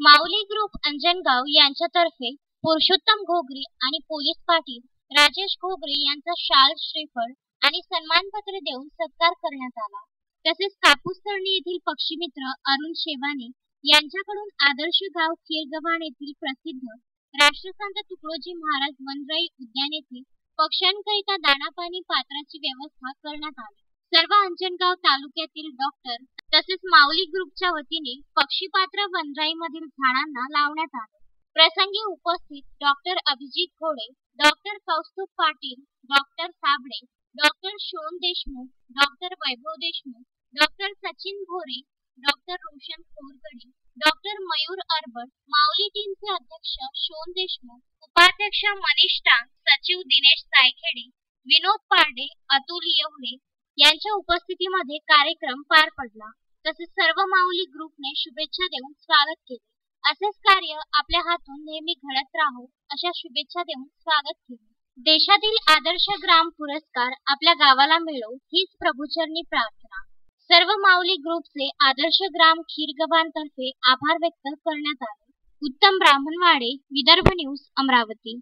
माऊली group Anjangaon यांच्यातर्फे पुरुषोत्तम घोगरे आणि police Patil Rajesh Ghogre यांचा शाल, श्रीफळ आणि सन्मानपत्र देऊन सत्कार करण्यात आला। तसेच कापूसतळणी येथील पक्षीमित्र अरुण शेवाने यांच्याकडून आदर्श गाव खीरगव्हाण येथील प्रसिद्ध राष्ट्रसंत तुकडोजी महाराज वनराई उद्यान येथे पक्ष्यांकरिता दाणापाणी पात्राची व्यवस्था करण्यात आली। सर्व अंजनगाव तालुक्यातील डॉक्टर तसेच माऊली ग्रुपच्या वतीने पक्षीपात्र वनराईमधील झाडांना लावण्यात आले। प्रसंगी उपस्थित doctor Abhijit Ghode, doctor Kaustubh Patil, doctor Sable, doctor Shon Deshmukh, doctor Vaibhav Deshmukh, doctor Sachin Bhore, doctor Roshan Khorgade, doctor Mayur Arbat, Mauli टीमचे अध्यक्ष शोन देशमुख, उपाध्यक्ष मनीष टांग, सचिव दिनेश सायखेडे, विनोद पारडे, अतुल येवले यांच्या उपस्थितीमध्ये कार्यक्रम पार पडला। तसेच सर्व माऊली ग्रुपने शुभेच्छा देऊन स्वागत केले। असेच कार्य आपल्या हातून नेहमी घडत राहो अशा शुभेच्छा देऊन स्वागत केले। देशातील आदर्श ग्राम पुरस्कार आपल्या गावाला मिळो हीच प्रभूचरणी प्रार्थना। सर्व माऊली ग्रुपचे आदर्श ग्राम खीरगव्हाण तर्फे आभार व्यक्त करण्यात आले। उत्तम ब्राह्मणवाडे, विदर्भ न्यूज, अमरावती।